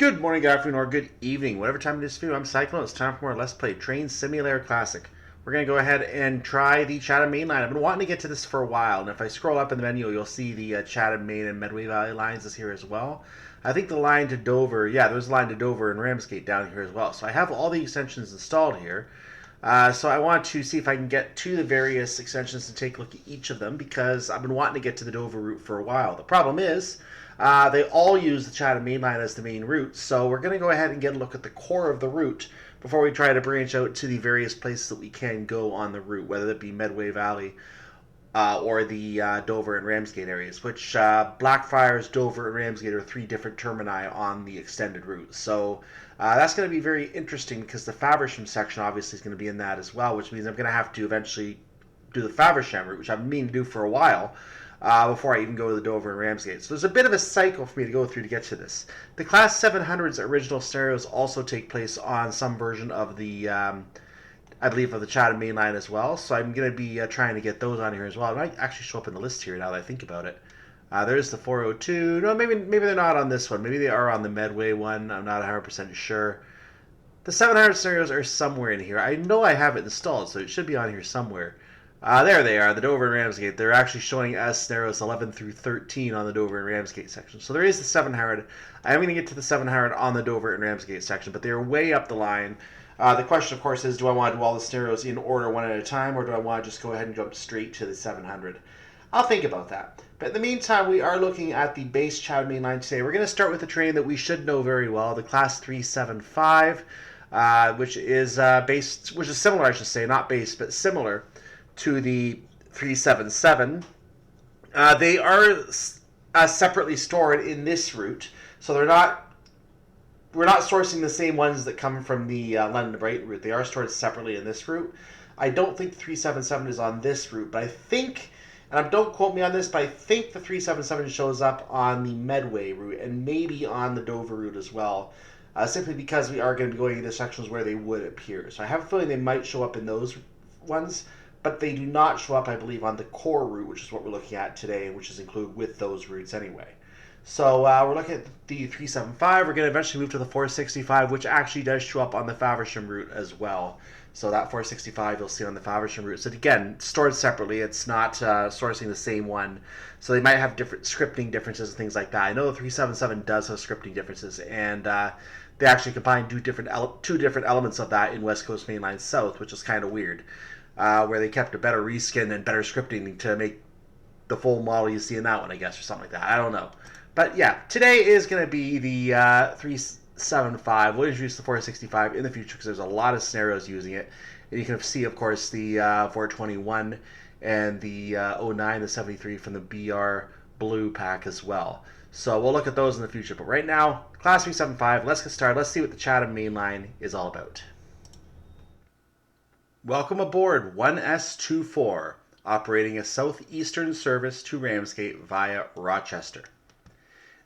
Good morning, good afternoon, or good evening. Whatever time it is for you, I'm Cyclone. It's time for more Let's Play Train Simulator Classic. We're going to go ahead and try the Chatham Main Line. I've been wanting to get to this for a while, and if I scroll up in the menu, you'll see the Chatham Main and Medway Valley lines is here as well. I think the line to Dover, there's a line to Dover and Ramsgate down here as well. So I have all the extensions installed here. So I want to see if I can get to the various extensions and take a look at each of them, because I've been wanting to get to the Dover route for a while. The problem is, they all use the Chatham Main Line as the main route, so we're going to go ahead and get a look at the core of the route before we try to branch out to the various places that we can go on the route, whether it be Medway Valley or the Dover and Ramsgate areas, which Blackfriars, Dover, and Ramsgate are three different termini on the extended route. So that's going to be very interesting, because the Faversham section obviously is going to be in that as well, which means I'm going to have to eventually do the Faversham route, which I've been meaning to do for a while. Before I even go to the Dover and Ramsgate. So there's a bit of a cycle for me to go through to get to this. The Class 700's original scenarios also take place on some version of the, I believe, of the Chatham Main Line as well. So I'm going to be trying to get those on here as well. It might actually show up in the list here now that I think about it. There's the 402. No, maybe they're not on this one. Maybe they are on the Medway one. I'm not 100% sure. The 700 scenarios are somewhere in here. I know I have it installed, so it should be on here somewhere. There they are, the Dover and Ramsgate. They're actually showing as scenarios 11 through 13 on the Dover and Ramsgate section. So there is the 700. I am going to get to the 700 on the Dover and Ramsgate section, but they're way up the line. The question, of course, is, do I want to do all the scenarios in order one at a time, or do I want to just go ahead and jump straight to the 700? I'll think about that. But in the meantime, we are looking at the base Chatham Main Line today. We're going to start with a train that we should know very well, the Class 375, which is similar, I should say, not base, but similar to the 377. They are separately stored in this route, so we're not sourcing the same ones that come from the London to Brighton route. They are stored separately in this route. I don't think the 377 is on this route, but I think, and don't quote me on this, but I think the 377 shows up on the Medway route and maybe on the Dover route as well, simply because we are going to be going into sections where they would appear. So I have a feeling they might show up in those ones, but they do not show up, I believe, on the core route, which is what we're looking at today, which is included with those routes anyway. So we're looking at the 375. We're going to eventually move to the 465, which actually does show up on the Faversham route as well. So that 465 you'll see on the Faversham route. So again, stored separately. It's not sourcing the same one. So they might have different scripting differences and things like that. I know the 377 does have scripting differences, and they actually combine two different elements of that in West Coast Main Line South, which is kind of weird. Where they kept a better reskin and better scripting to make the full model you see in that one, I guess, or something like that. I don't know. But yeah, today is going to be the 375. We'll introduce the 465 in the future, because there's a lot of scenarios using it. And you can see, of course, the 421 and the 09, the 73 from the BR Blue pack as well. So we'll look at those in the future. But right now, Class 375, let's get started. Let's see what the Chatham Main Line is all about. Welcome aboard 1S24, operating a southeastern service to Ramsgate via Rochester.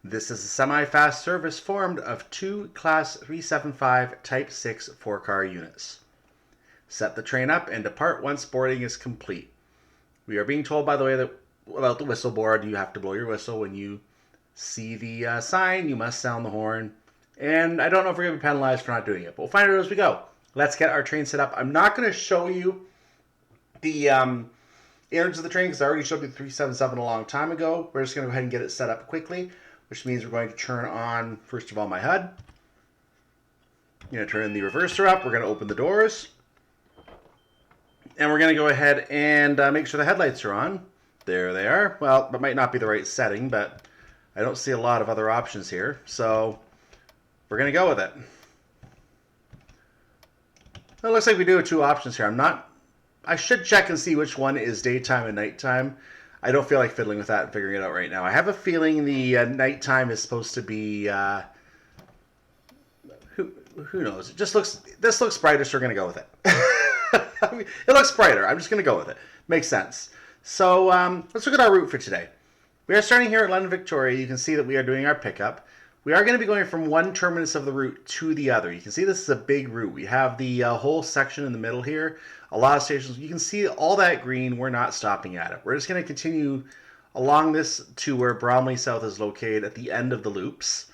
This is a semi-fast service formed of two Class 375 Type 6 4-car units. Set the train up and depart once boarding is complete. We are being told, by the way, that about the whistle board, you have to blow your whistle when you see the sign. You must sound the horn. And I don't know if we're going to be penalized for not doing it, but we'll find out as we go. Let's get our train set up. I'm not going to show you the innards of the train, because I already showed you the 377 a long time ago. We're just going to go ahead and get it set up quickly, which means we're going to turn on, first of all, my HUD. I'm going to turn the reverser up. We're going to open the doors. And we're going to go ahead and make sure the headlights are on. There they are. Well, that might not be the right setting, but I don't see a lot of other options here. So we're going to go with it. It looks like we do have two options here. I should check and see which one is daytime and nighttime. I don't feel like fiddling with that and figuring it out right now. I have a feeling the nighttime is supposed to be, who knows? This looks brighter, so we're going to go with it. I mean, it looks brighter. I'm just going to go with it. Makes sense. So let's look at our route for today. We are starting here at London, Victoria. You can see that we are doing our pickup. We are going to be going from one terminus of the route to the other. You can see this is a big route. We have the whole section in the middle here. A lot of stations. You can see all that green. We're not stopping at it. We're just going to continue along this to where Bromley South is located at the end of the loops.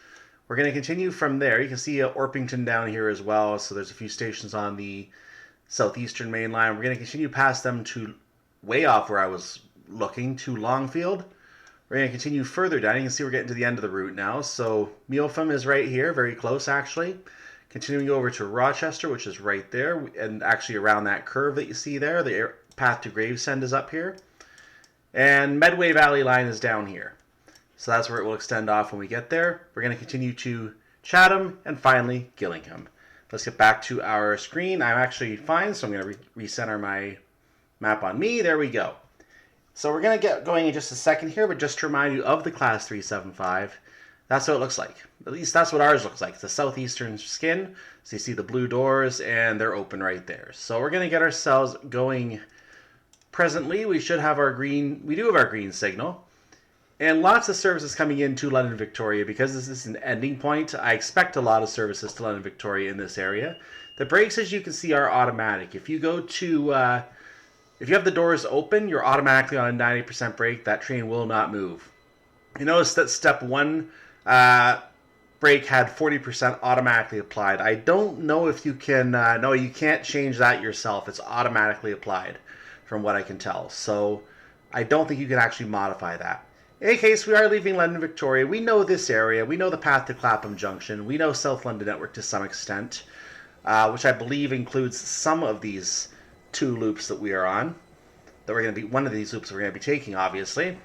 We're going to continue from there. You can see Orpington down here as well. So there's a few stations on the southeastern main line. We're going to continue past them to way off where I was looking to Longfield. We're going to continue further down. You can see we're getting to the end of the route now. So Meopham is right here, very close actually. Continuing over to Rochester, which is right there, and actually around that curve that you see there. The path to Gravesend is up here. And Medway Valley Line is down here. So that's where it will extend off when we get there. We're going to continue to Chatham and finally Gillingham. Let's get back to our screen. I'm actually fine, so I'm going to recenter my map on me. There we go. So we're going to get going in just a second here, but just to remind you of the Class 375, that's what it looks like. At least that's what ours looks like. It's the southeastern skin. So you see the blue doors, and they're open right there. So we're going to get ourselves going presently. We should have our green, we do have our green signal. And lots of services coming into London Victoria. Because this is an ending point, I expect a lot of services to London Victoria in this area. The brakes, as you can see, are automatic. If you go to, if you have the doors open, you're automatically on a 90% brake. That train will not move. You notice that step 1 brake had 40% automatically applied. I don't know if you can, no, you can't change that yourself. It's automatically applied from what I can tell. So I don't think you can actually modify that. In any case, we are leaving London Victoria. We know this area. We know the path to Clapham Junction. We know South London Network to some extent, which I believe includes some of these 2 loops that we are on. That we're going to be, one of these loops we're going to be taking, obviously.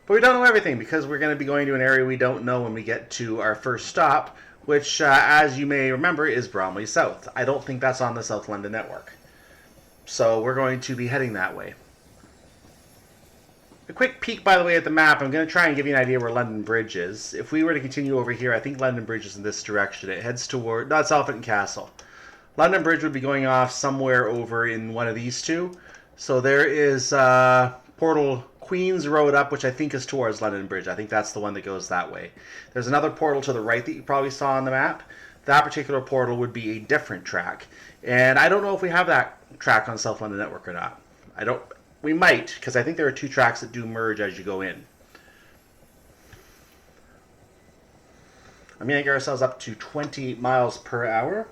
But we don't know everything because we're going to be going to an area we don't know when we get to our first stop, which, as you may remember, is Bromley South. I don't think that's on the South London Network. So we're going to be heading that way. A quick peek, by the way, at the map. I'm going to try and give you an idea where London Bridge is. If we were to continue over here, I think London Bridge is in this direction. It heads toward, no, it's Elephant and Castle. London Bridge would be going off somewhere over in one of these two. So there is Portal Queen's Road up, which I think is towards London Bridge. I think that's the one that goes that way. There's another portal to the right that you probably saw on the map. That particular portal would be a different track. And I don't know if we have that track on South London Network or not. We might, because I think there are 2 tracks that do merge as you go in. I'm going to get ourselves up to 20 miles per hour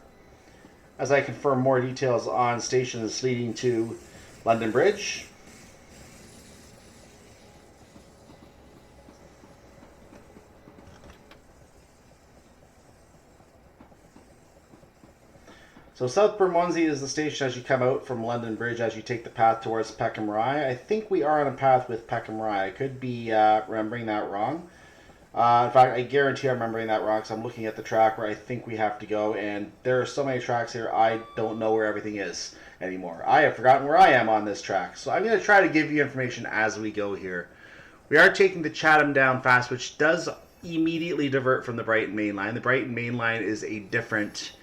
as I confirm more details on stations leading to London Bridge. So South Bermondsey is the station as you come out from London Bridge as you take the path towards Peckham Rye. I think we are on a path with Peckham Rye. I could be remembering that wrong. In fact, I guarantee I'm remembering that wrong because I'm looking at the track where I think we have to go, and there are so many tracks here I don't know where everything is anymore. I have forgotten where I am on this track. So I'm going to try to give you information as we go here. We are taking the Chatham down fast, which does immediately divert from the Brighton Main Line. The Brighton Main Line is a different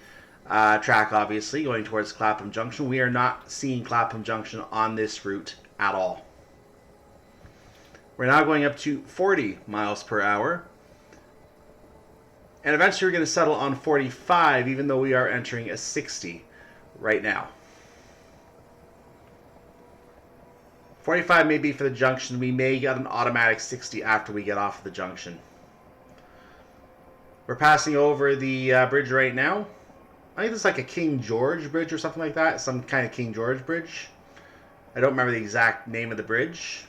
track, obviously, going towards Clapham Junction. We are not seeing Clapham Junction on this route at all. We're now going up to 40 miles per hour. And eventually we're going to settle on 45, even though we are entering a 60 right now. 45 may be for the junction. We may get an automatic 60 after we get off the junction. We're passing over the bridge right now. I think it's like a King George Bridge or something like that. Some kind of King George Bridge. I don't remember the exact name of the bridge.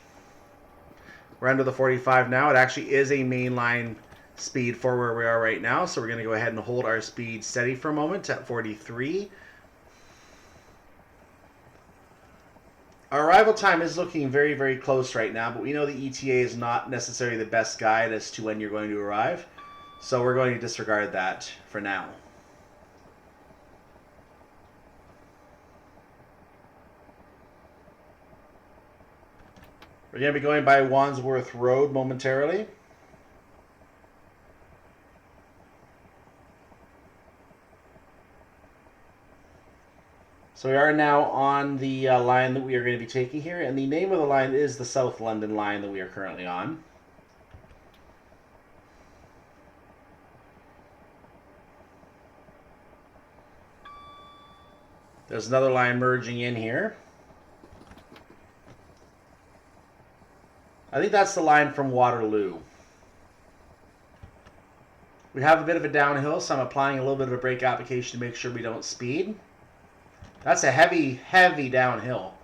We're under the 45 now. It actually is a mainline speed for where we are right now. So we're going to go ahead and hold our speed steady for a moment at 43. Our arrival time is looking very, very close right now. But we know the ETA is not necessarily the best guide as to when you're going to arrive. So we're going to disregard that for now. We're going to be going by Wandsworth Road momentarily. So we are now on the line that we are going to be taking here, and the name of the line is the South London line that we are currently on. There's another line merging in here. I think that's the line from Waterloo. We have a bit of a downhill, so I'm applying a little bit of a brake application to make sure we don't speed. That's a heavy, heavy downhill.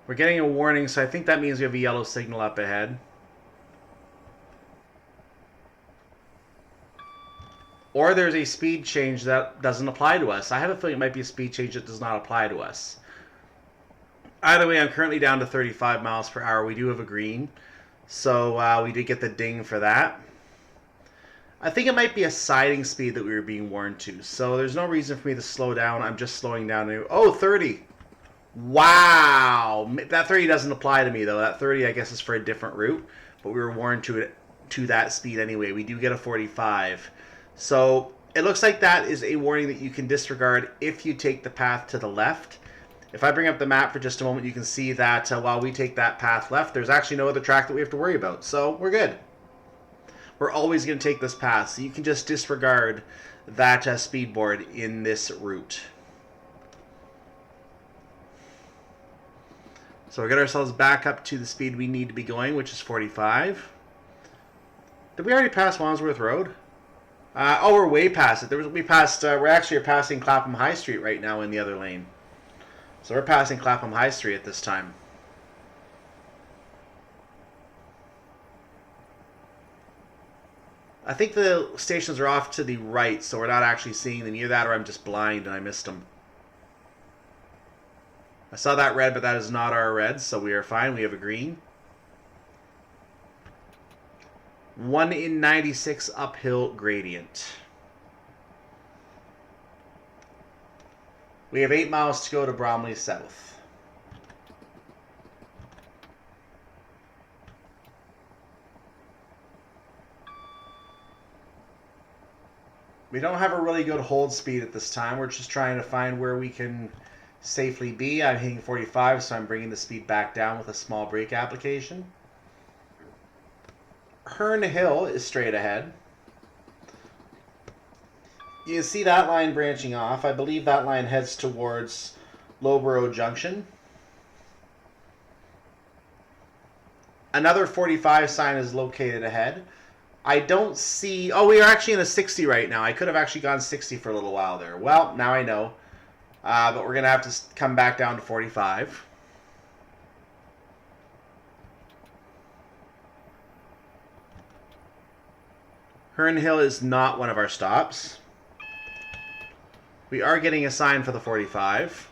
We're getting a warning, so I think that means we have a yellow signal up ahead. Or there's a speed change that doesn't apply to us. I have a feeling it might be a speed change that does not apply to us. Either way, I'm currently down to 35 miles per hour. We do have a green, so we did get the ding for that. I think it might be a siding speed that we were being warned to, so there's no reason for me to slow down. I'm just slowing down to, oh, 30. Wow. That 30 doesn't apply to me, though. That 30, I guess, is for a different route, but we were warned to that speed anyway. We do get a 45. So it looks like that is a warning that you can disregard if you take the path to the left. If I bring up the map for just a moment, you can see that while we take that path left, there's actually no other track that we have to worry about. So we're good. We're always going to take this path, so you can just disregard that speed board in this route. So we'll get ourselves back up to the speed we need to be going, which is 45. Did we already pass Wandsworth Road? Oh, we're way past it. We're actually passing Clapham High Street right now in the other lane. So we're passing Clapham High Street at this time. I think the stations are off to the right, so we're not actually seeing them. Either that or I'm just blind and I missed them. I saw that red, but that is not our red, so we are fine. We have a green. 1 in 96 uphill gradient. We have 8 miles to go to Bromley South. We don't have a really good hold speed at this time. We're just trying to find where we can safely be. I'm hitting 45, so I'm bringing the speed back down with a small brake application. Herne Hill is straight ahead. You see that line branching off. I believe that line heads towards Loughborough Junction. Another 45 sign is located ahead. I don't see... Oh, we are actually in a 60 right now. I could have actually gone 60 for a little while there. Well, now I know. But we're going to have to come back down to 45. Herne Hill is not one of our stops. We are getting a sign for the 45.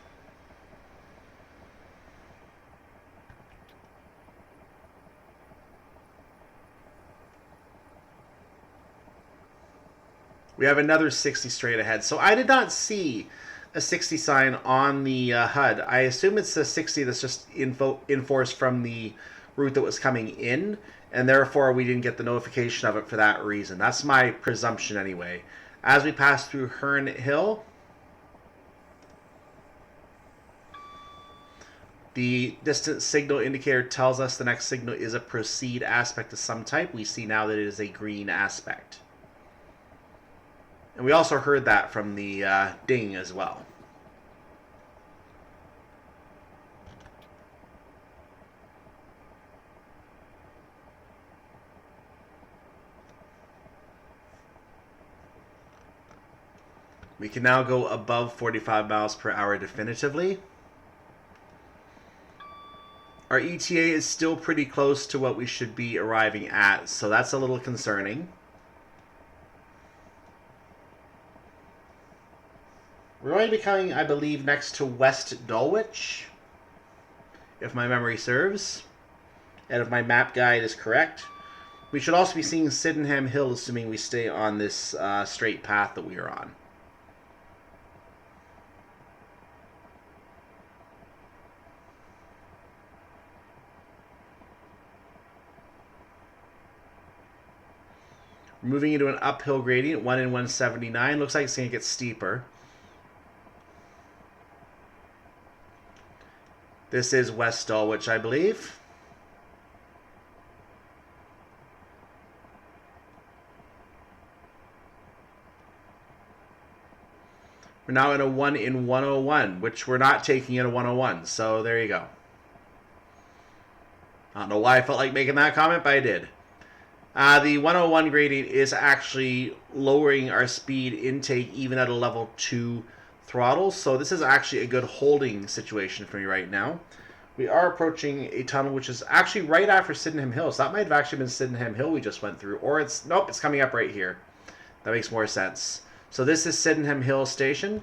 We have another 60 straight ahead. So I did not see a 60 sign on the HUD. I assume it's the 60 that's just enforced from the route that was coming in, and therefore we didn't get the notification of it for that reason. That's my presumption anyway. As we pass through Herne Hill, the distance signal indicator tells us the next signal is a proceed aspect of some type. We see now that it is a green aspect. And we also heard that from the ding as well. We can now go above 45 miles per hour definitively. Our ETA is still pretty close to what we should be arriving at, so that's a little concerning. We're going to be coming, I believe, next to West Dulwich, if my memory serves, and if my map guide is correct. We should also be seeing Sydenham Hill, assuming we stay on this straight path that we are on. We're moving into an uphill gradient, 1 in 179. Looks like it's going to get steeper. This is West Dulwich, I believe. We're now in a 1 in 101, which we're not taking in a 101, so there you go. I don't know why I felt like making that comment, but I did. The 101 gradient is actually lowering our speed intake even at a level 2 throttle, so this is actually a good holding situation for me right now. We are approaching a tunnel which is actually right after Sydenham Hill, so that might have actually been Sydenham Hill we just went through, or it's, nope, it's coming up right here. That makes more sense. So this is Sydenham Hill Station.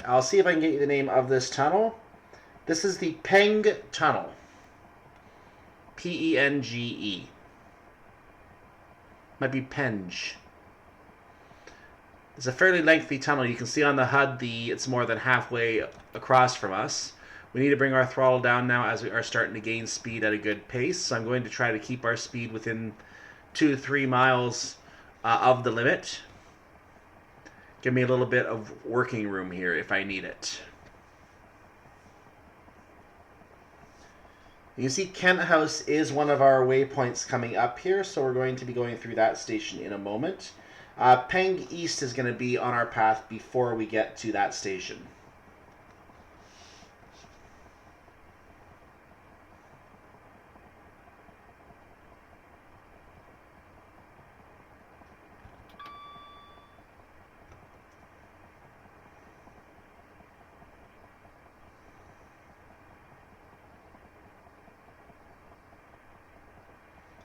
I'll see if I can get you the name of this tunnel. This is the Penge Tunnel. Penge. Might be Penge. It's a fairly lengthy tunnel. You can see on the HUD it's more than halfway across from us. We need to bring our throttle down now as we are starting to gain speed at a good pace. So I'm going to try to keep our speed within 2 to 3 miles of the limit. Give me a little bit of working room here if I need it. You see Kent House is one of our waypoints coming up here, so we're going to be going through that station in a moment. Penge East is going to be on our path before we get to that station.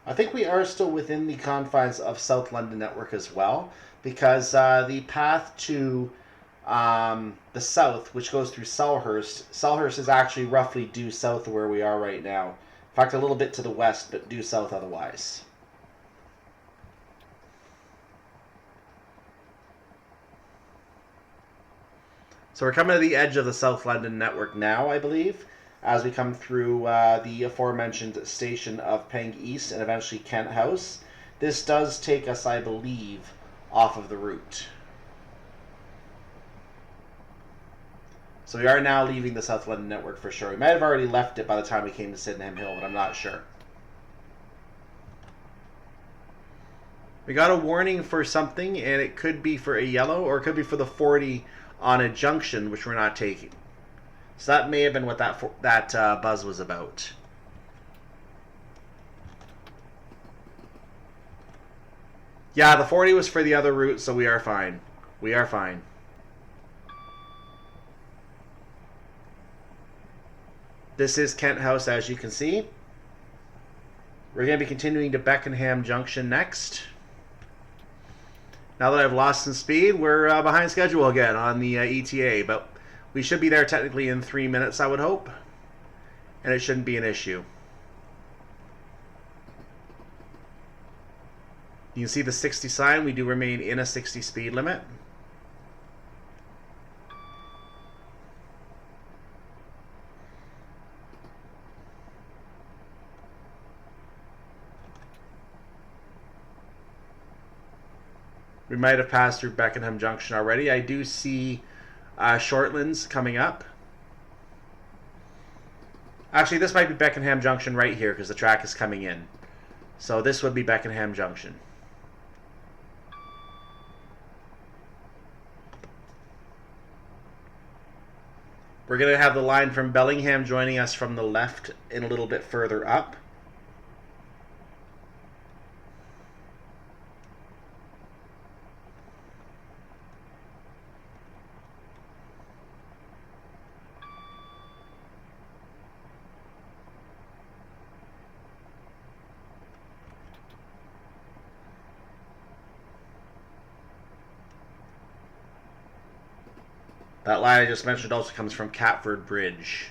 I think we are still within the confines of South London Network as well, because the path to the south, which goes through Selhurst is actually roughly due south of where we are right now. In fact, a little bit to the west, but due south otherwise. So we're coming to the edge of the South London Network now, I believe, as we come through the aforementioned station of Penge East and eventually Kent House. This does take us, I believe, off of the route. So we are now leaving the South London Network for sure. We might have already left it by the time we came to Sydenham Hill, but I'm not sure. We got a warning for something, and it could be for a yellow, or it could be for the 40 on a junction, which we're not taking. So that may have been what that buzz was about. Yeah, the 40 was for the other route, so we are fine. We are fine. This is Kent House, as you can see. We're going to be continuing to Beckenham Junction next. Now that I've lost some speed, we're behind schedule again on the ETA, but we should be there technically in 3 minutes, I would hope, and it shouldn't be an issue. You can see the 60 sign. We do remain in a 60 speed limit. We might have passed through Beckenham Junction already. I do see Shortlands coming up. Actually, this might be Beckenham Junction right here because the track is coming in. So this would be Beckenham Junction. We're going to have the line from Bellingham joining us from the left and a little bit further up. That line I just mentioned also comes from Catford Bridge.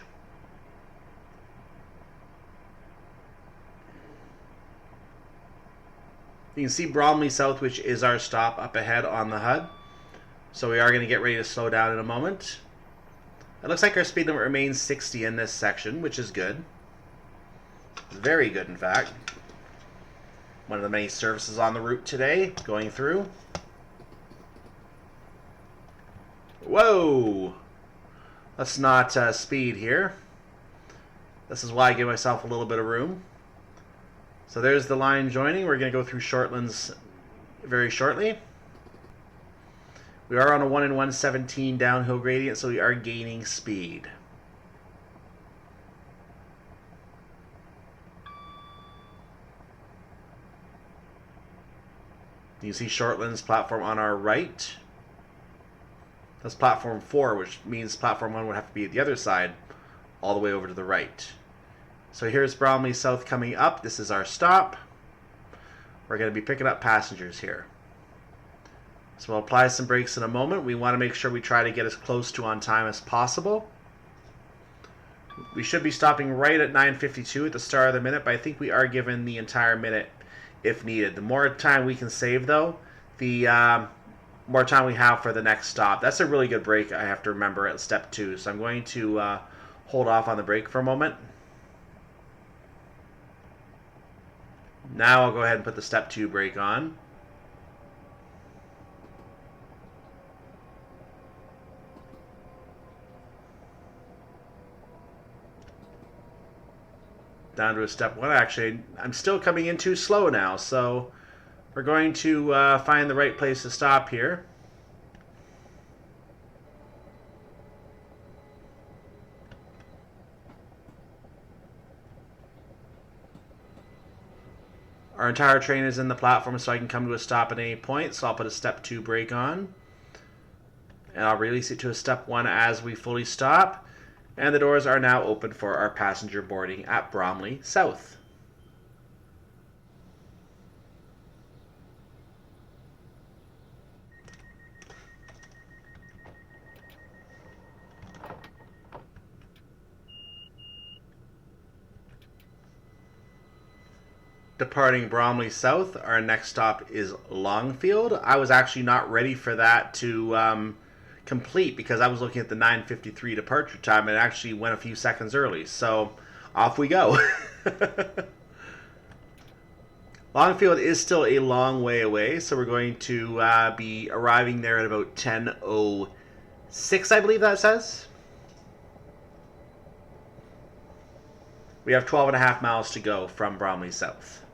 You can see Bromley South, which is our stop up ahead on the HUD. So we are going to get ready to slow down in a moment. It looks like our speed limit remains 60 in this section, which is good. Very good, in fact. One of the many services on the route today going through. Whoa! Let's not speed here. This is why I give myself a little bit of room. So there's the line joining. We're going to go through Shortlands very shortly. We are on a 1 in 117 downhill gradient, so we are gaining speed. You see Shortland's platform on our right. That's platform 4, which means platform 1 would have to be at the other side, all the way over to the right. So here's Bromley South coming up. This is our stop. We're going to be picking up passengers here. So we'll apply some brakes in a moment. We want to make sure we try to get as close to on time as possible. We should be stopping right at 9:52 at the start of the minute, but I think we are given the entire minute if needed. The more time we can save, though, the more time we have for the next stop. That's a really good brake, I have to remember, at step 2. So I'm going to hold off on the brake for a moment. Now I'll go ahead and put the step 2 brake on. Down to a step 1. Actually, I'm still coming in too slow now, so we're going to find the right place to stop here. Our entire train is in the platform, so I can come to a stop at any point. So I'll put a step 2 brake on. And I'll release it to a step 1 as we fully stop. And the doors are now open for our passenger boarding at Bromley South. Departing Bromley South, our next stop is Longfield. I was actually not ready for that to complete because I was looking at the 9:53 departure time and it actually went a few seconds early. So off we go. Longfield is still a long way away, so we're going to be arriving there at about 10:06, I believe that says. We have 12.5 miles to go from Bromley South.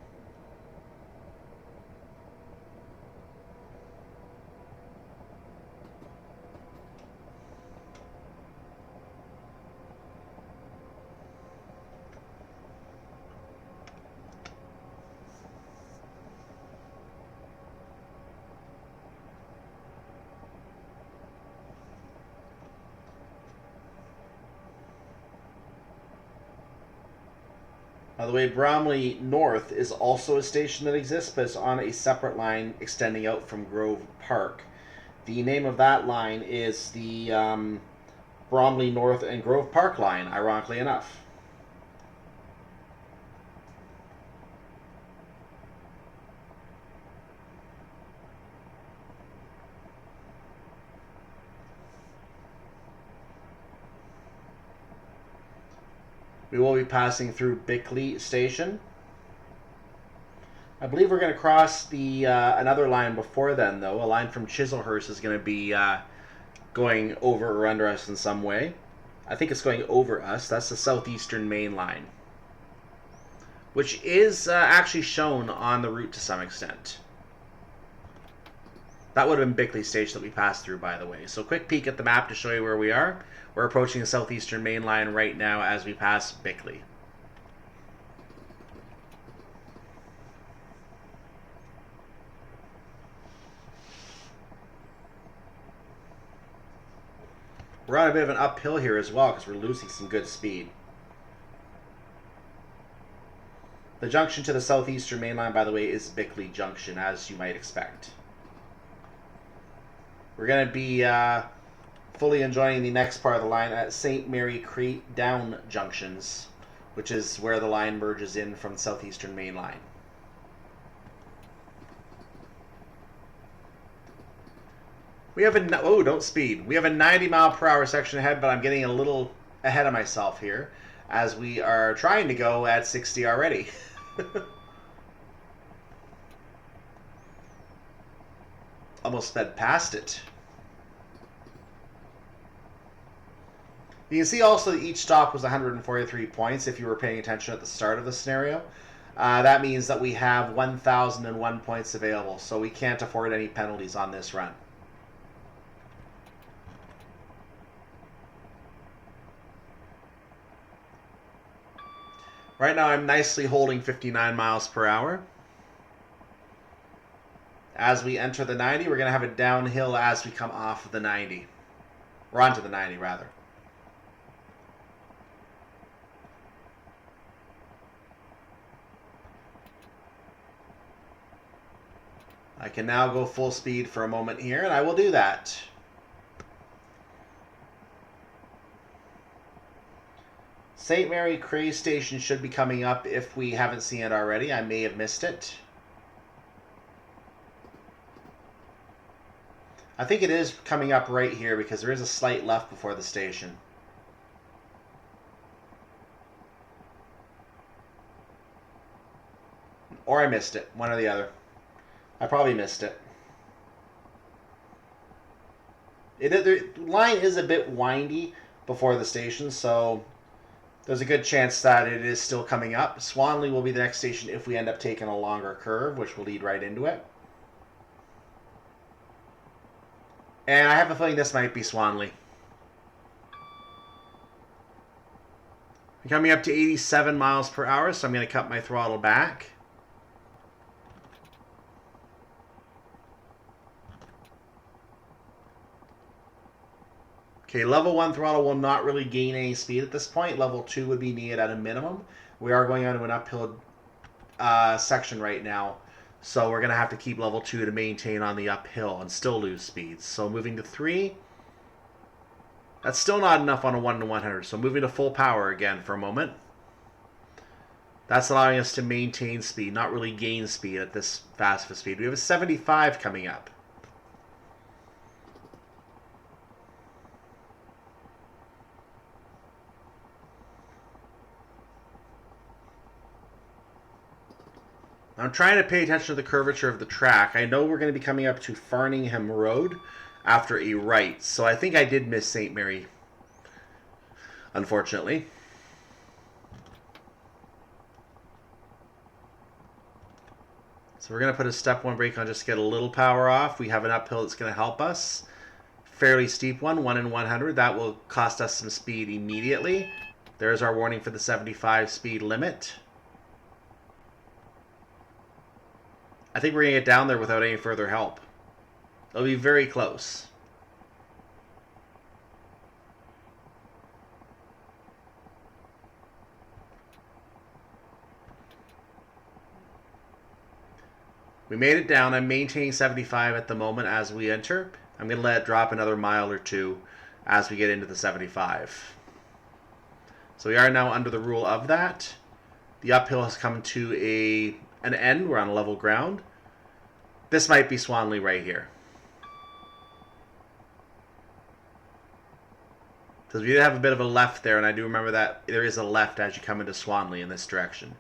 By the way, Bromley North is also a station that exists, but it's on a separate line extending out from Grove Park. The name of that line is the Bromley North and Grove Park line, ironically enough. We will be passing through Bickley Station. I believe we're going to cross the another line before then, though. A line from Chislehurst is going to be going over or under us in some way. I think it's going over us. That's the Southeastern Main Line, which is actually shown on the route to some extent. That would have been Bickley Station that we passed through, by the way. So quick peek at the map to show you where we are. We're approaching the Southeastern Main Line right now as we pass Bickley. We're on a bit of an uphill here as well because we're losing some good speed. The junction to the Southeastern Main Line, by the way, is Bickley Junction, as you might expect. We're going to be fully enjoying the next part of the line at St. Mary Creek Down Junctions, which is where the line merges in from the Southeastern Main Line. We have a, oh, don't speed. We have a 90-mile-per-hour section ahead, but I'm getting a little ahead of myself here as we are trying to go at 60 already. Almost sped past it. You can see also that each stop was 143 points if you were paying attention at the start of the scenario. That means that we have 1,001 points available, so we can't afford any penalties on this run. Right now I'm nicely holding 59 miles per hour. As we enter the 90, we're going to have a downhill as we come off of the 90. Or onto the 90, rather. I can now go full speed for a moment here, and I will do that. St. Mary Cray Station should be coming up if we haven't seen it already. I may have missed it. I think it is coming up right here because there is a slight left before the station. Or I missed it, one or the other. I probably missed it. The line is a bit windy before the station, so there's a good chance that it is still coming up. Swanley will be the next station if we end up taking a longer curve, which will lead right into it. And I have a feeling this might be Swanley. I'm coming up to 87 miles per hour, so I'm going to cut my throttle back. Okay, level 1 throttle will not really gain any speed at this point. Level 2 would be needed at a minimum. We are going onto an uphill section right now, so we're going to have to keep level 2 to maintain on the uphill and still lose speeds. So moving to 3. That's still not enough on a 1 to 100, so moving to full power again for a moment. That's allowing us to maintain speed, not really gain speed at this fast of a speed. We have a 75 coming up. I'm trying to pay attention to the curvature of the track. I know we're going to be coming up to Farningham Road after a right, so I think I did miss St. Mary, unfortunately. So we're going to put a step 1 brake on just to get a little power off. We have an uphill that's going to help us. Fairly steep one, 1 in 100. That will cost us some speed immediately. There's our warning for the 75 speed limit. I think we're going to get down there without any further help. It'll be very close. We made it down. I'm maintaining 75 at the moment as we enter. I'm going to let it drop another mile or two as we get into the 75. So we are now under the rule of that. The uphill has come to an end. We're on level ground. This might be Swanley right here. Because we did have a bit of a left there, and I do remember that there is a left as you come into Swanley in this direction.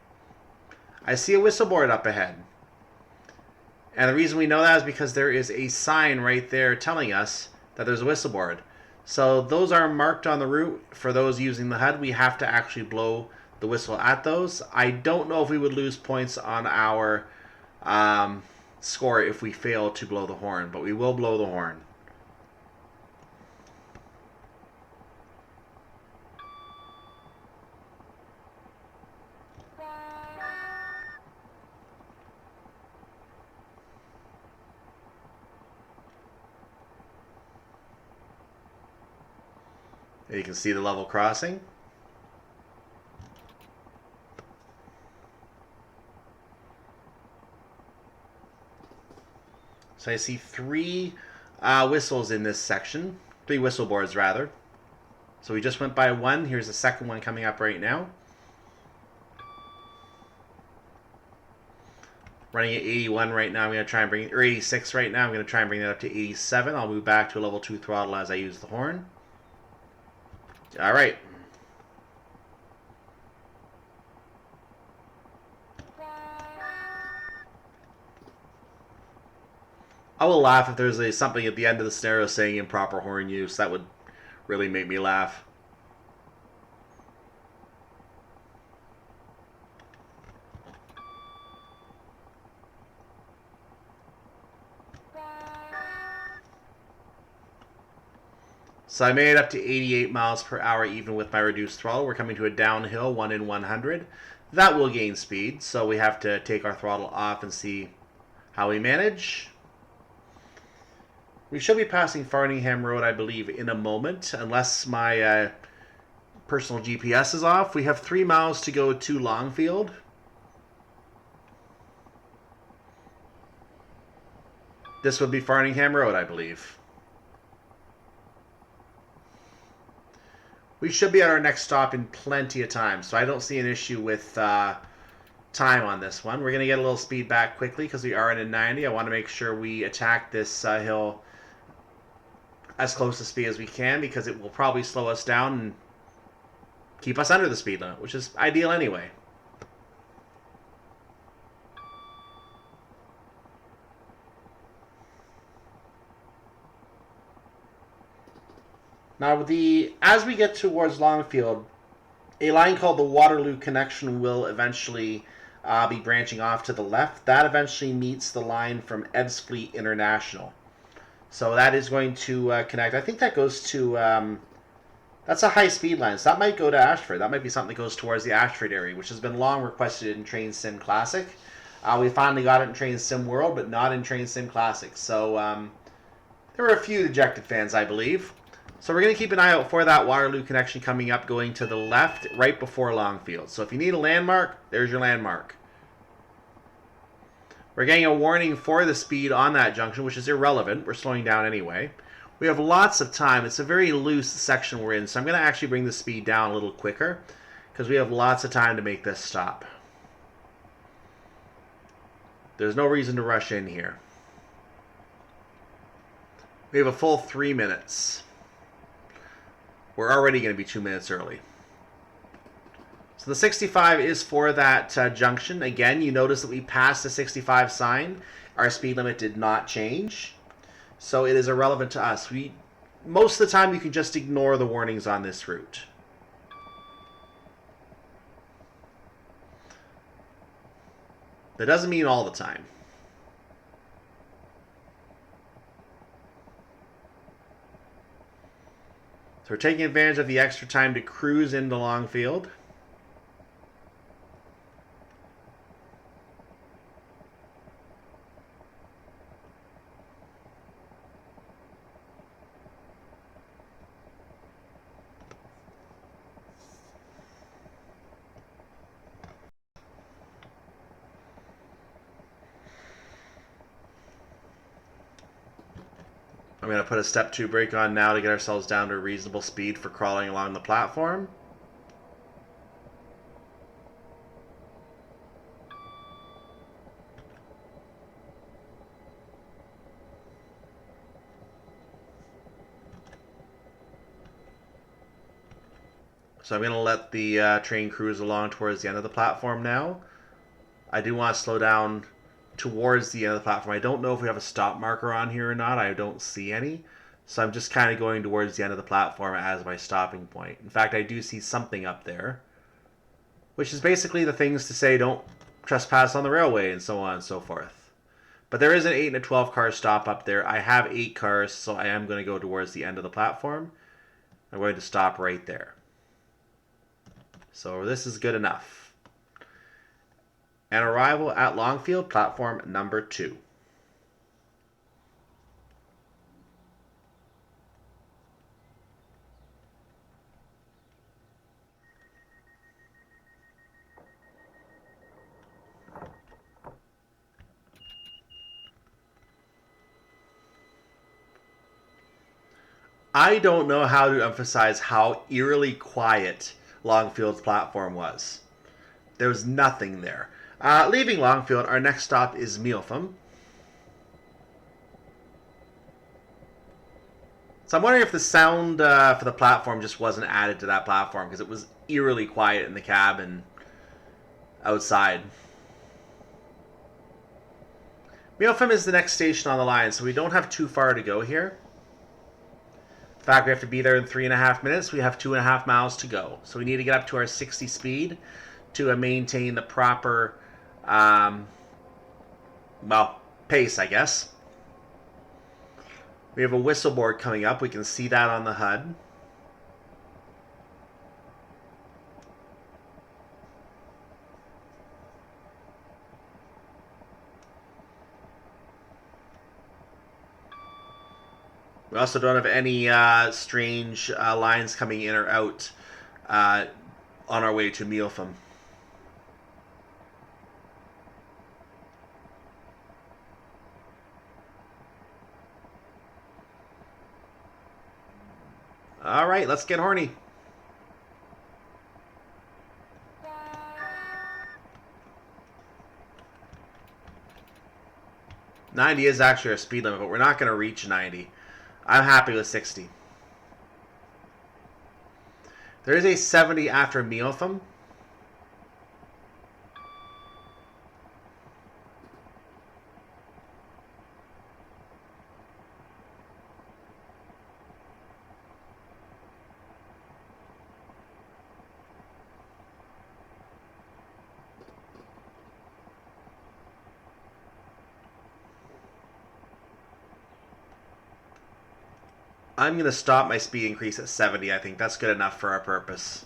I see a whistle board up ahead. And the reason we know that is because there is a sign right there telling us that there's a whistle board. So those are marked on the route. For those using the HUD, we have to actually blow the whistle at those. I don't know if we would lose points on our score if we fail to blow the horn, but we will blow the horn. And you can see the level crossing. So I see 3 whistles in this section. 3 whistle boards, rather. So we just went by 1. Here's the second one coming up right now. Running at 81 right now. I'm going to try and bring, or 86 right now. I'm going to try and bring that up to 87. I'll move back to a level 2 throttle as I use the horn. All right. I will laugh if there's something at the end of the scenario saying improper horn use. That would really make me laugh. So I made it up to 88 miles per hour even with my reduced throttle. We're coming to a downhill, 1 in 100. That will gain speed, so we have to take our throttle off and see how we manage. We should be passing Farningham Road, I believe, in a moment, unless my personal GPS is off. We have 3 miles to go to Longfield. This would be Farningham Road, I believe. We should be at our next stop in plenty of time, so I don't see an issue with time on this one. We're going to get a little speed back quickly because we are at a 90. I want to make sure we attack this hill as close to speed as we can because it will probably slow us down and keep us under the speed limit, which is ideal anyway. Now, as we get towards Longfield, a line called the Waterloo Connection will eventually be branching off to the left. That eventually meets the line from Ebbsfleet International. So that is going to connect. I think that goes to... that's a high-speed line, so that might go to Ashford. That might be something that goes towards the Ashford area, which has been long requested in Train Sim Classic. We finally got it in Train Sim World, but not in Train Sim Classic. So there were a few dejected fans, I believe. So we're going to keep an eye out for that Waterloo connection coming up, going to the left right before Longfield. So if you need a landmark, there's your landmark. We're getting a warning for the speed on that junction, which is irrelevant. We're slowing down anyway. We have lots of time. It's a very loose section we're in, so I'm going to actually bring the speed down a little quicker because we have lots of time to make this stop. There's no reason to rush in here. We have a full 3 minutes. We're already going to be 2 minutes early. So the 65 is for that junction. Again, you notice that we passed the 65 sign. Our speed limit did not change. So it is irrelevant to us. Most of the time, you can just ignore the warnings on this route. That doesn't mean all the time. So we're taking advantage of the extra time to cruise into Longfield. I'm going to put a step 2 brake on now to get ourselves down to a reasonable speed for crawling along the platform. So I'm going to let the train cruise along towards the end of the platform now. I do want to slow down towards the end of the platform. I don't know if we have a stop marker on here or not. I don't see any. So I'm just kind of going towards the end of the platform as my stopping point. In fact, I do see something up there, which is basically the things to say don't trespass on the railway and so on and so forth. But there is an 8 and a 12 car stop up there. I have 8 cars, so I am going to go towards the end of the platform. I'm going to stop right there. So this is good enough. And arrival at Longfield, platform number 2. I don't know how to emphasize how eerily quiet Longfield's platform was. There was nothing there. Leaving Longfield, our next stop is Meopham. So I'm wondering if the sound for the platform just wasn't added to that platform because it was eerily quiet in the cab and outside. Meopham is the next station on the line, so we don't have too far to go here. In fact, we have to be there in 3.5 minutes. We have 2.5 miles to go. So we need to get up to our 60 speed to maintain the proper, pace, I guess. We have a whistle board coming up. We can see that on the HUD. We also don't have any strange lines coming in or out on our way to Meopham. All right, let's get horny. '90 is actually our speed limit, but we're not going to reach 90. I'm happy with 60. There is a 70 after Meopham. I'm going to stop my speed increase at 70. I think that's good enough for our purpose.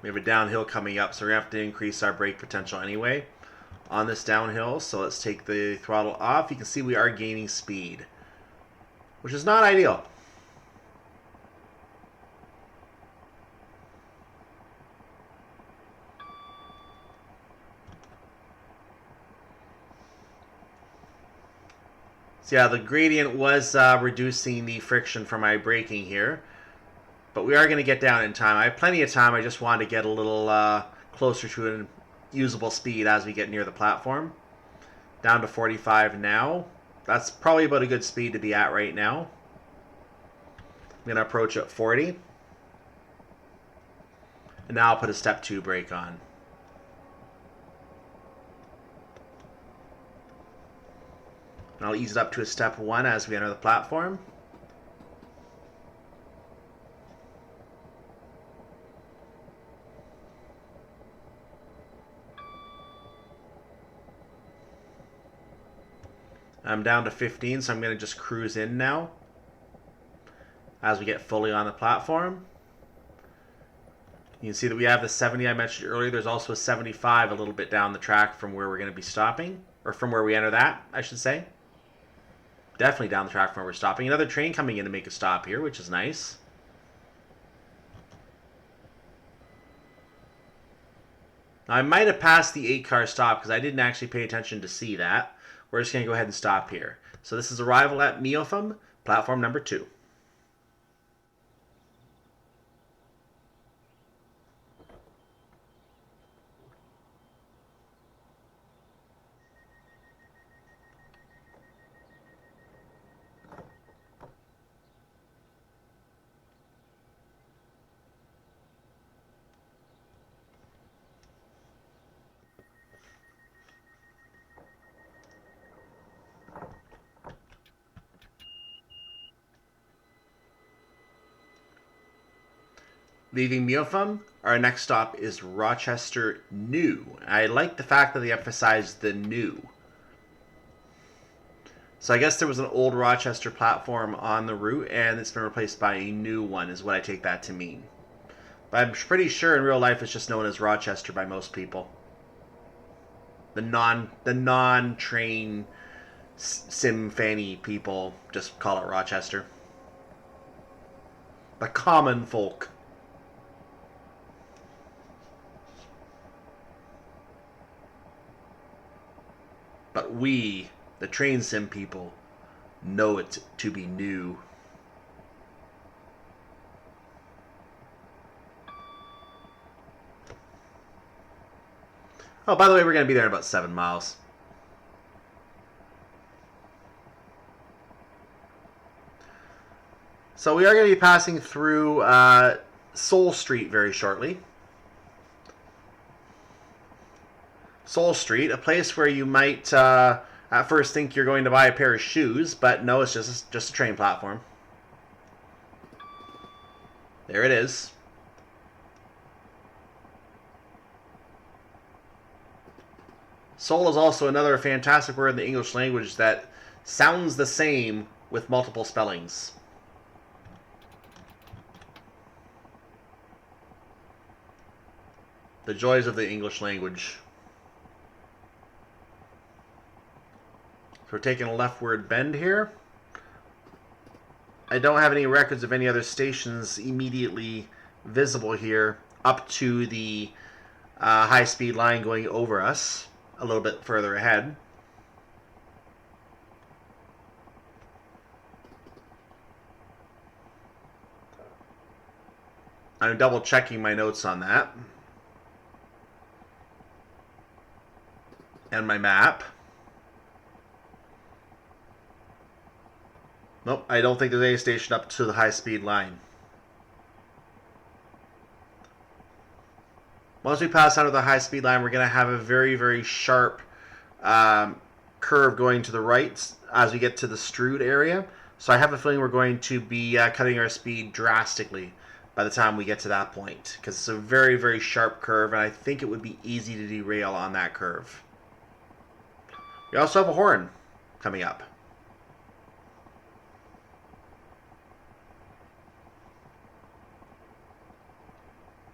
We have a downhill coming up, so we're going to have to increase our brake potential anyway on this downhill. So let's take the throttle off. You can see we are gaining speed, which is not ideal. So yeah, the gradient was reducing the friction for my braking here. But we are going to get down in time. I have plenty of time. I just want to get a little closer to a usable speed as we get near the platform. Down to 45 now. That's probably about a good speed to be at right now. I'm going to approach at 40. And now I'll put a step 2 brake on. And I'll ease it up to a step 1 as we enter the platform. I'm down to 15, so I'm going to just cruise in now as we get fully on the platform. You can see that we have the 70 I mentioned earlier. There's also a 75 a little bit down the track from where we're going to be stopping, or from where we enter that, I should say. Definitely down the track from where we're stopping. Another train coming in to make a stop here, which is nice. Now, I might have passed the 8-car stop because I didn't actually pay attention to see that. We're just going to go ahead and stop here. So this is arrival at Meopham, platform number 2. Leaving Meopham, our next stop is Rochester New. I like the fact that they emphasized the new. So I guess there was an old Rochester platform on the route, and it's been replaced by a new one, is what I take that to mean. But I'm pretty sure in real life it's just known as Rochester by most people. The non-train sim fanny people just call it Rochester. The common folk. But we, the train sim people, know it to be new. Oh, by the way, we're going to be there in about 7 miles. So we are going to be passing through Soul Street very shortly. Soul Street, a place where you might at first think you're going to buy a pair of shoes, but no, it's just a train platform. There it is. Soul is also another fantastic word in the English language that sounds the same with multiple spellings. The joys of the English language. we're taking a leftward bend here. I don't have any records of any other stations immediately visible here up to the high-speed line going over us a little bit further ahead. I'm double checking my notes on that. And my map. Nope, I don't think there's any station up to the high-speed line. Once we pass under the high-speed line, we're going to have a very, very sharp curve going to the right as we get to the Strood area. So I have a feeling we're going to be cutting our speed drastically by the time we get to that point, because it's a very, very sharp curve, and I think it would be easy to derail on that curve. We also have a horn coming up.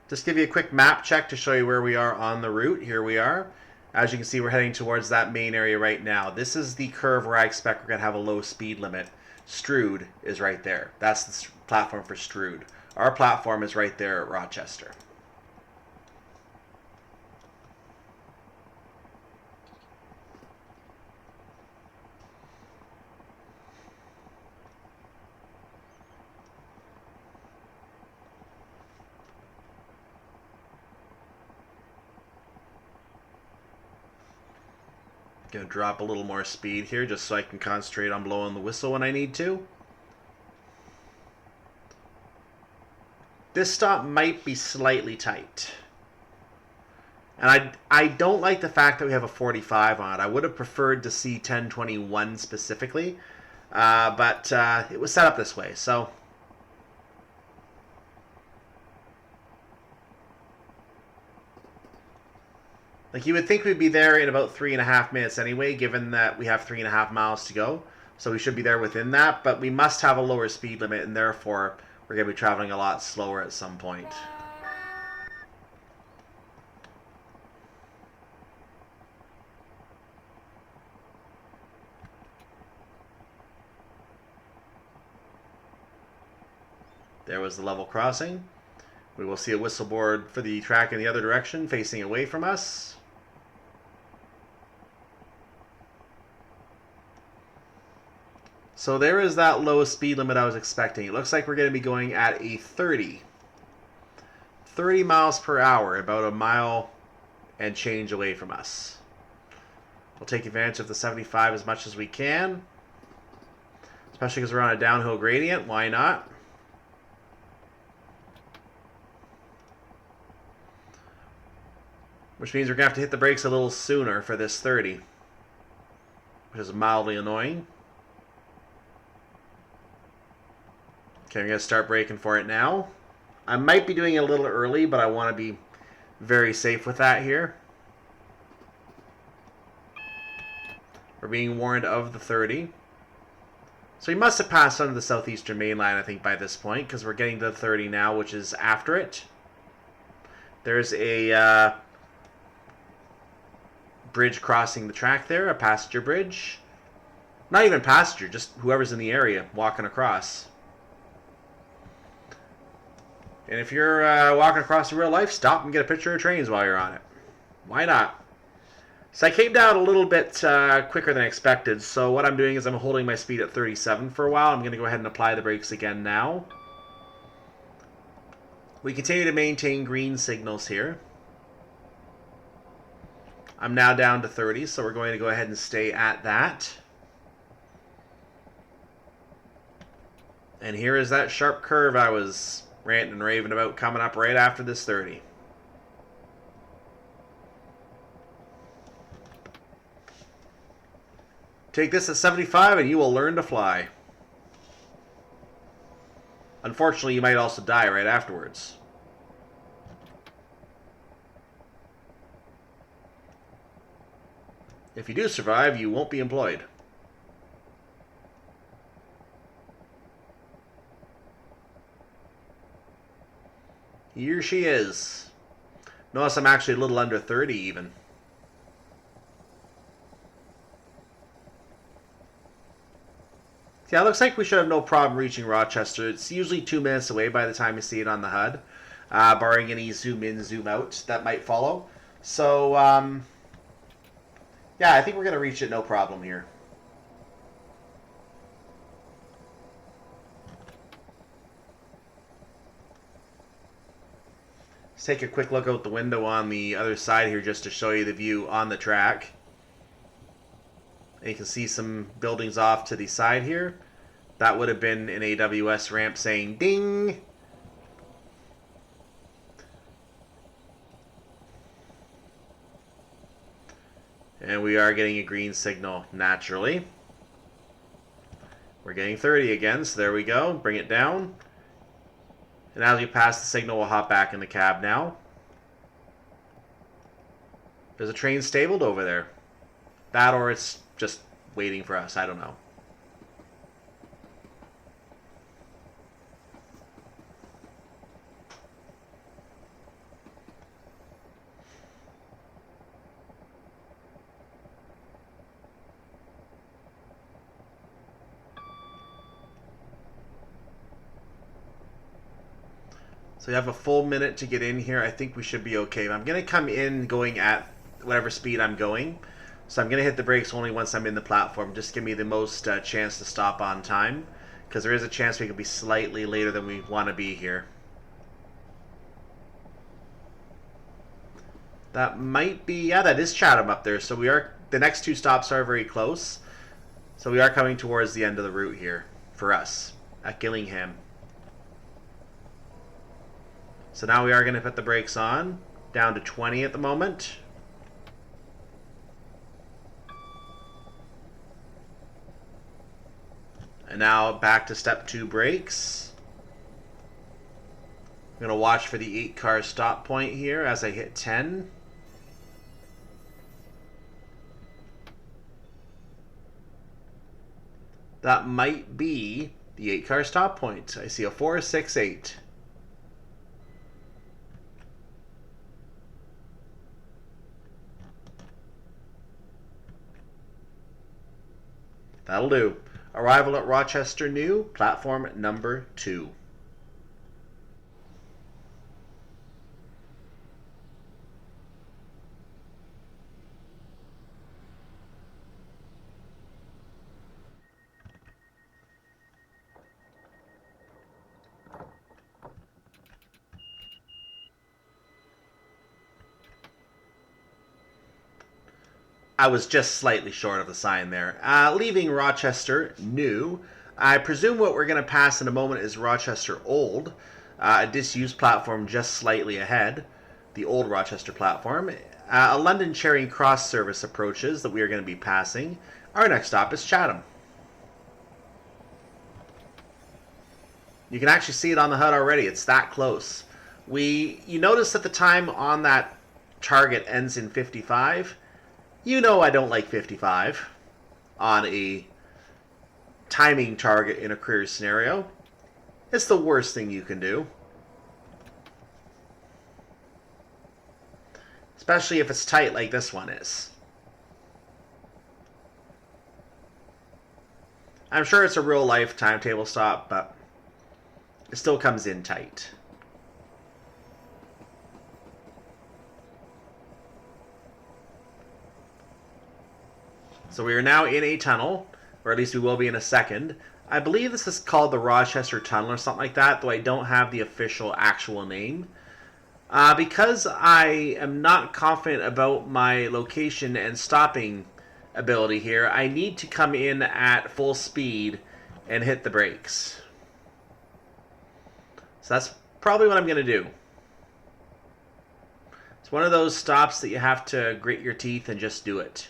Just give you a quick map check to show you where we are on the route. Here we are. As you can see, we're heading towards that main area right now. This is the curve where I expect we're going to have a low speed limit. Strood is right there. That's the platform for Strood. Our platform is right there at Rochester. Gonna drop a little more speed here just so I can concentrate on blowing the whistle when I need to. This stop might be slightly tight. And I don't like the fact that we have a 45 on it. I would have preferred to see 1021 specifically, but it was set up this way, so. Like, you would think we'd be there in about 3.5 minutes anyway, given that we have 3.5 miles to go. So we should be there within that, but we must have a lower speed limit, and therefore we're going to be traveling a lot slower at some point. There was the level crossing. We will see a whistle board for the track in the other direction, facing away from us. So there is that low speed limit I was expecting. It looks like we're going to be going at a 30 miles per hour, about a mile and change away from us. We'll take advantage of the 75 as much as we can, especially because we're on a downhill gradient. Why not? Which means we're going to have to hit the brakes a little sooner for this 30, which is mildly annoying. Okay, I'm going to start braking for it now. I might be doing it a little early, but I want to be very safe with that here. We're being warned of the 30. So we must have passed under the southeastern main line, I think, by this point, because we're getting to the 30 now, which is after it. There's a bridge crossing the track there, a passenger bridge. Not even passenger, just whoever's in the area walking across. And if you're walking across in real life, stop and get a picture of trains while you're on it. Why not? So I came down a little bit quicker than expected. So what I'm doing is I'm holding my speed at 37 for a while. I'm going to go ahead and apply the brakes again now. We continue to maintain green signals here. I'm now down to 30, so we're going to go ahead and stay at that. And here is that sharp curve I was ranting and raving about coming up right after this 30. Take this at 75 and you will learn to fly. Unfortunately, you might also die right afterwards. If you do survive, you won't be employed. Here she is. Notice I'm actually a little under 30 even. Yeah, it looks like we should have no problem reaching Rochester. It's usually 2 minutes away by the time you see it on the HUD, barring any zoom in, zoom out that might follow. So, yeah, I think we're going to reach it no problem here. Let's take a quick look out the window on the other side here just to show you the view on the track. And you can see some buildings off to the side here. That would have been an AWS ramp saying ding. And we are getting a green signal naturally. We're getting 30 again, so there we go. Bring it down. And as we pass the signal, we'll hop back in the cab now. There's a train stabled over there. That or it's just waiting for us. I don't know. So you have a full minute to get in here. I think we should be okay. I'm going to come in going at whatever speed I'm going. So I'm going to hit the brakes only once I'm in the platform. Just give me the most chance to stop on time. Because there is a chance we could be slightly later than we want to be here. That might be... Yeah, that is Chatham up there. So we are... The next 2 stops are very close. So we are coming towards the end of the route here. For us. At Gillingham. So now we are going to put the brakes on, down to 20 at the moment. And now back to step 2 brakes. I'm going to watch for the 8-car stop point here as I hit 10. That might be the 8-car stop point. I see a 4, 6, 8. That'll do. Arrival at Rochester New, platform number 2. I was just slightly short of the sign there. Leaving Rochester New, I presume what we're going to pass in a moment is Rochester Old, a disused platform just slightly ahead, the old Rochester platform. A London Charing Cross service approaches that we are going to be passing. Our next stop is Chatham. You can actually see it on the HUD already. It's that close. You notice that the time on that target ends in 55. You know I don't like 55 on a timing target in a career scenario. It's the worst thing you can do. Especially if it's tight like this one is. I'm sure it's a real life timetable stop, but it still comes in tight. So we are now in a tunnel, or at least we will be in a second. I believe this is called the Rochester Tunnel or something like that, though I don't have the official actual name. Because I am not confident about my location and stopping ability here, I need to come in at full speed and hit the brakes. So that's probably what I'm going to do. It's one of those stops that you have to grit your teeth and just do it.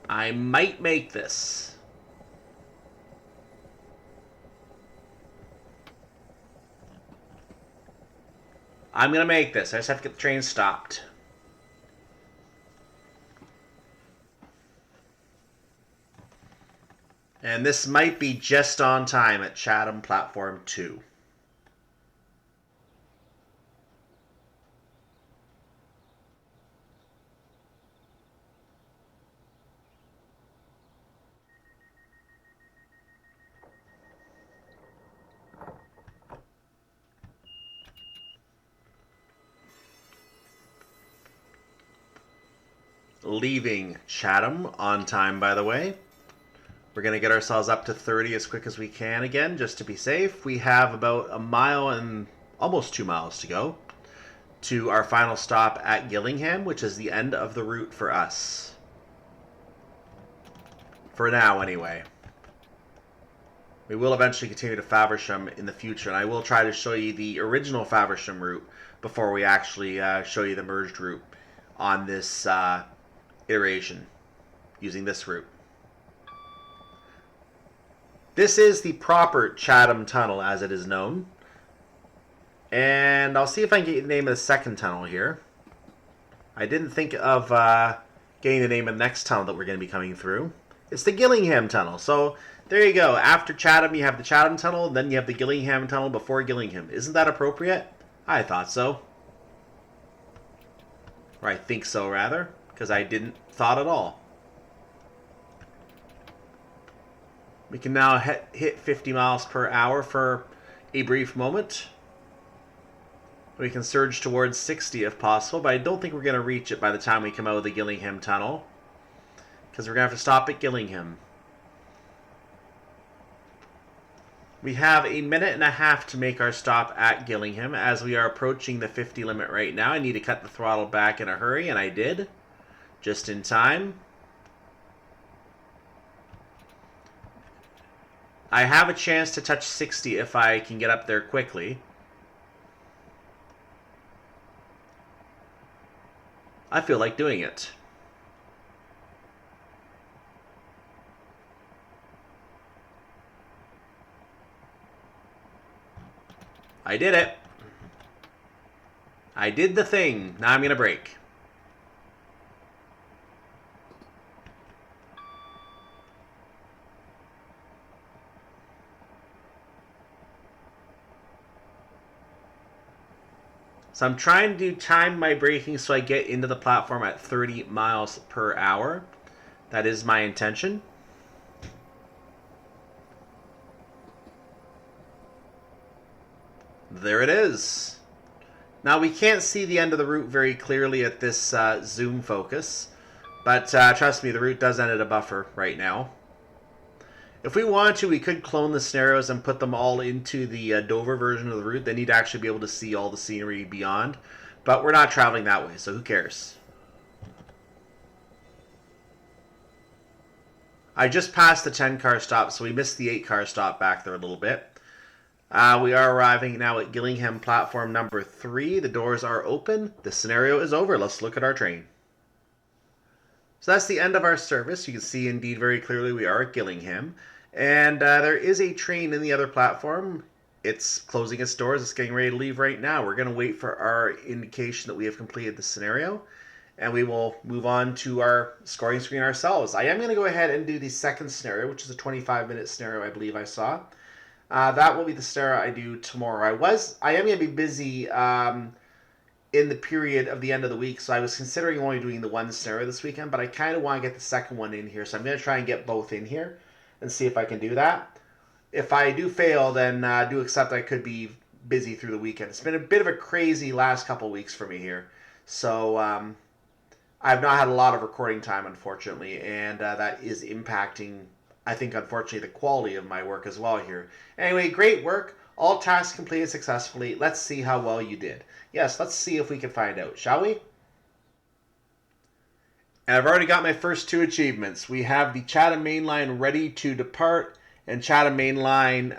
I might make this. I'm going to make this. I just have to get the train stopped. And this might be just on time at Chatham Platform 2. Leaving Chatham on time, by the way. We're going to get ourselves up to 30 as quick as we can again, just to be safe. We have about a mile and almost 2 miles to go to our final stop at Gillingham, which is the end of the route for us. For now, anyway. We will eventually continue to Faversham in the future, and I will try to show you the original Faversham route before we actually show you the merged route on this iteration using this route. This is the proper Chatham Tunnel as it is known. And I'll see if I can get the name of the second tunnel here. I didn't think of getting the name of the next tunnel that we're going to be coming through. It's the Gillingham Tunnel. So there you go. After Chatham, you have the Chatham Tunnel, then you have the Gillingham Tunnel before Gillingham. Isn't that appropriate? I thought so. Or I think so, rather, because I didn't thought at all. We can now hit 50 miles per hour for a brief moment. We can surge towards 60 if possible, but I don't think we're going to reach it by the time we come out of the Gillingham Tunnel, because we're going to have to stop at Gillingham. We have a minute and a half to make our stop at Gillingham, as we are approaching the 50 limit right now. I need to cut the throttle back in a hurry, and I did, just in time. I have a chance to touch 60 if I can get up there quickly. I feel like doing it. I did it. I did the thing. Now I'm going to brake. So I'm trying to time my braking so I get into the platform at 30 miles per hour. That is my intention. There it is. Now we can't see the end of the route very clearly at this zoom focus, but trust me, the route does end at a buffer right now. If we wanted to, we could clone the scenarios and put them all into the Dover version of the route. Then you'd actually be able to see all the scenery beyond. But we're not traveling that way, so who cares? I just passed the 10-car stop, so we missed the 8-car stop back there a little bit. We are arriving now at Gillingham platform number 3. The doors are open. The scenario is over. Let's look at our train. So that's the end of our service. You can see indeed very clearly we are at Gillingham. And there is a train in the other platform. It's closing its doors. It's getting ready to leave right now. We're going to wait for our indication that we have completed the scenario. And we will move on to our scoring screen ourselves. I am going to go ahead and do the second scenario, which is a 25-minute scenario I believe I saw. That will be the scenario I do tomorrow. I am going to be busy in the period of the end of the week, so I was considering only doing the one scenario this weekend, but I kind of want to get the second one in here, so I'm going to try and get both in here and see if I can do that. If I do fail, then do accept I could be busy through the weekend. It's been a bit of a crazy last couple weeks for me here, so I've not had a lot of recording time, unfortunately, and that is impacting, I think, unfortunately, the quality of my work as well here. Anyway, great work. All tasks completed successfully. Let's see how well you did. Yes, let's see if we can find out, shall we? And I've already got my first 2 achievements. We have the Chatham Main Line ready to depart, and Chatham Main Line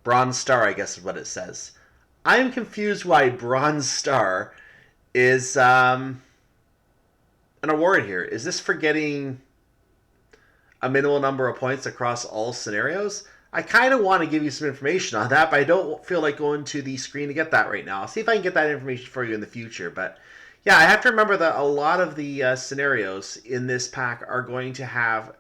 Bronze Star, I guess is what it says. I am confused why Bronze Star is an award here. Is this for getting a minimal number of points across all scenarios? I kind of want to give you some information on that, but I don't feel like going to the screen to get that right now. I'll see if I can get that information for you in the future. But yeah, I have to remember that a lot of the scenarios in this pack are going to have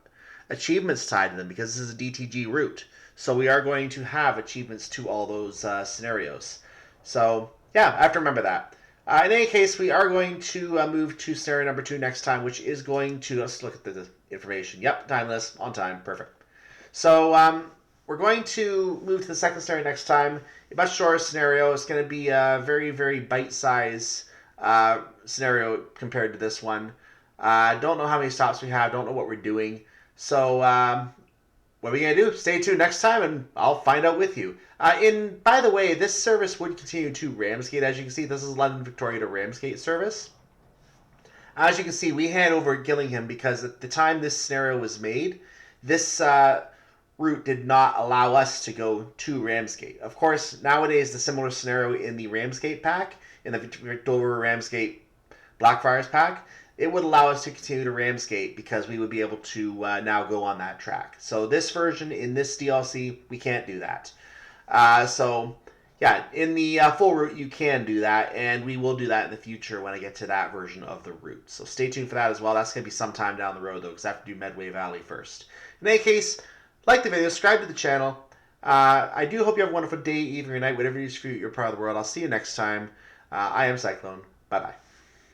achievements tied to them because this is a DTG route. So we are going to have achievements to all those scenarios. So yeah, I have to remember that. In any case, we are going to move to scenario number 2 next time, which is going to, let's look at the information. Yep, timeless, on time, perfect. So we're going to move to the second scenario next time. A much shorter scenario. It's going to be a very, very bite-sized scenario compared to this one. Don't know how many stops we have. Don't know what we're doing. So what are we going to do? Stay tuned next time, and I'll find out with you. By the way, this service would continue to Ramsgate. As you can see, this is London Victoria to Ramsgate service. As you can see, we hand over Gillingham because at the time this scenario was made, this route did not allow us to go to Ramsgate. Of course, nowadays the similar scenario in the Ramsgate pack, in the Dover Ramsgate Blackfriars pack, it would allow us to continue to Ramsgate because we would be able to now go on that track. So this version, in this DLC, we can't do that. So yeah, in the full route you can do that, and we will do that in the future when I get to that version of the route. So stay tuned for that as well. That's going to be sometime down the road though, because I have to do Medway Valley first. In any case, like the video, subscribe to the channel. I do hope you have a wonderful day, evening, or night, whatever you do for your part of the world. I'll see you next time. I am Cyclone. Bye-bye.